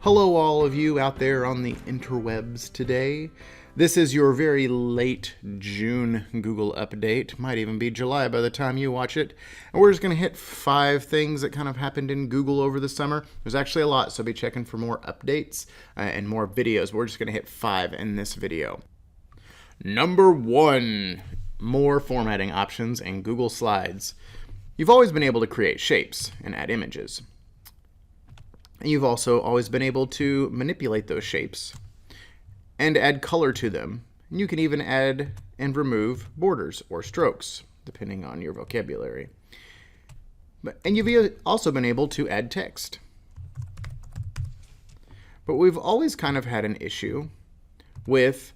Hello all of you out there on the interwebs today. This is your very late June Google update. Might even be July by the time you watch it. And we're just going to hit 5 things that kind of happened in Google over the summer. There's actually a lot, so be checking for more updates and more videos. We're just going to hit 5 in this video. Number 1, more formatting options in Google Slides. You've always been able to create shapes and add images. And you've also always been able to manipulate those shapes and add color to them. And you can even add and remove borders or strokes, depending on your vocabulary. And you've also been able to add text. But we've always kind of had an issue with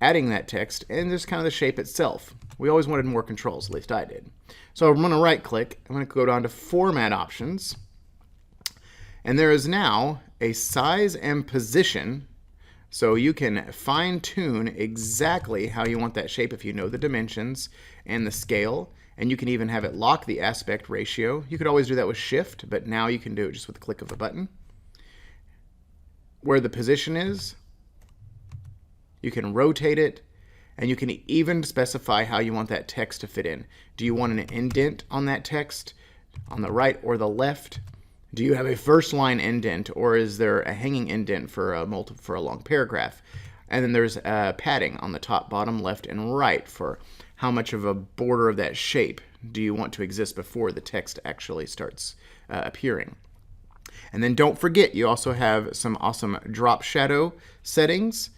adding that text and just kind of the shape itself. We always wanted more controls, at least I did. So I'm going to right click, I'm going to go down to Format Options. And there is now a size and position, so you can fine-tune exactly how you want that shape if you know the dimensions and the scale, and you can even have it lock the aspect ratio. You could always do that with Shift, but now you can do it just with the click of a button. Where the position is, you can rotate it, and you can even specify how you want that text to fit in. Do you want an indent on that text on the right or the left? Do you have a first line indent, or is there a hanging indent for a long paragraph? And then there's padding on the top, bottom, left, and right for how much of a border of that shape do you want to exist before the text actually starts appearing. And then don't forget, you also have some awesome drop shadow settings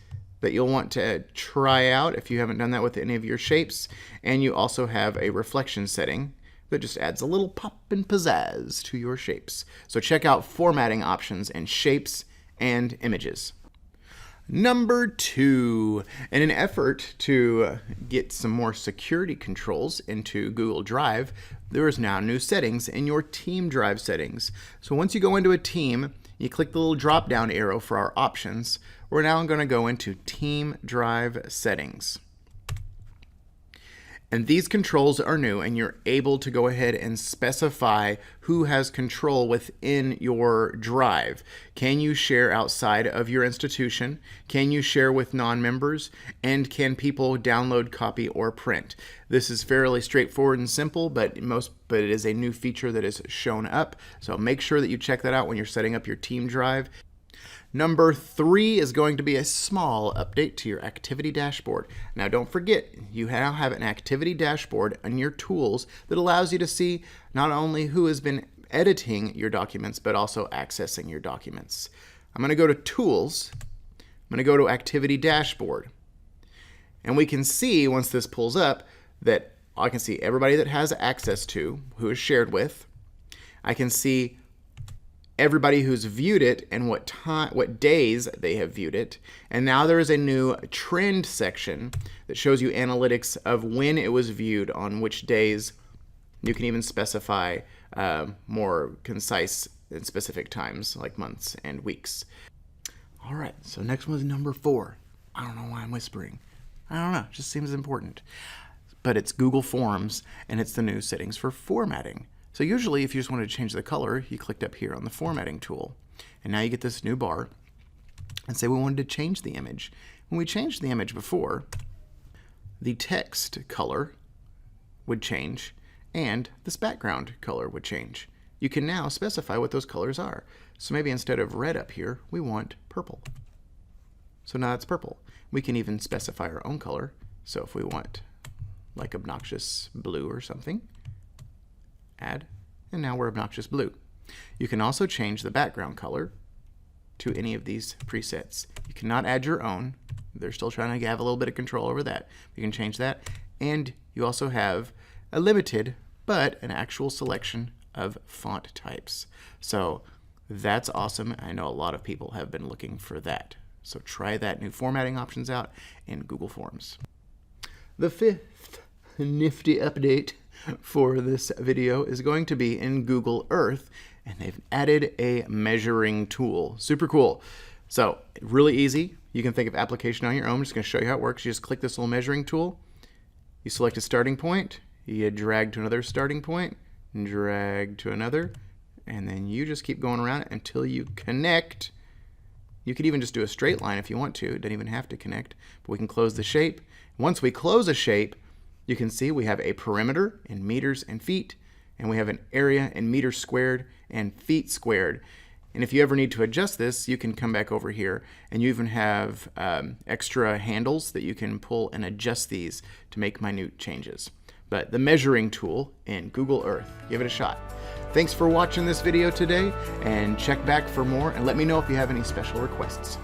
that you'll want to try out if you haven't done that with any of your shapes. And you also have a reflection setting that just adds a little pop and pizzazz to your shapes. So check out formatting options in shapes and images. Number 2, in an effort to get some more security controls into Google Drive, there is now new settings in your Team Drive settings. So once you go into a team, you click the little drop down arrow for our options. We're now going to go into Team Drive settings. And these controls are new, and you're able to go ahead and specify who has control within your drive. Can you share outside of your institution? Can you share with non-members? And can people download, copy, or print? This is fairly straightforward and simple, but it is a new feature that is shown up. So make sure that you check that out when you're setting up your team drive. Number 3 is going to be a small update to your activity dashboard. Now don't forget, you now have an activity dashboard on your tools that allows you to see not only who has been editing your documents, but also accessing your documents. I'm going to go to Tools, I'm going to go to Activity Dashboard. And we can see, once this pulls up, that I can see everybody that has access to, who is shared with. I can see everybody who's viewed it and what days they have viewed it. And now there is a new trend section that shows you analytics of when it was viewed on which days. You can even specify more concise and specific times, like months and weeks. All right, so next one is number 4. I don't know why I'm whispering. I don't know, it just seems important. But it's Google Forms, and it's the new settings for formatting. So usually if you just wanted to change the color, you clicked up here on the formatting tool. And now you get this new bar and say we wanted to change the image. When we changed the image before, the text color would change and this background color would change. You can now specify what those colors are. So maybe instead of red up here, we want purple. So now it's purple. We can even specify our own color. So if we want like obnoxious blue or something, add, and now we're obnoxious blue. You can also change the background color to any of these presets. You cannot add your own. They're still trying to have a little bit of control over that. You can change that, and you also have a limited but an actual selection of font types. So that's awesome. I know a lot of people have been looking for that. So try that new formatting options out in Google Forms. The 5th nifty update for this video is going to be in Google Earth, and they've added a measuring tool. Super cool. So really easy. You can think of application on your own. I'm just going to show you how it works. You just click this little measuring tool. You select a starting point. You drag to another starting point, drag to another, and then you just keep going around it until you connect You could even just do a straight line if you want to. It doesn't even have to connect, but we can close the shape. Once we close a shape, you can see we have a perimeter in meters and feet, and we have an area in meters squared and feet squared. And if you ever need to adjust this, you can come back over here, and you even have extra handles that you can pull and adjust these to make minute changes. But the measuring tool in Google Earth, give it a shot. Thanks for watching this video today, and check back for more, and let me know if you have any special requests.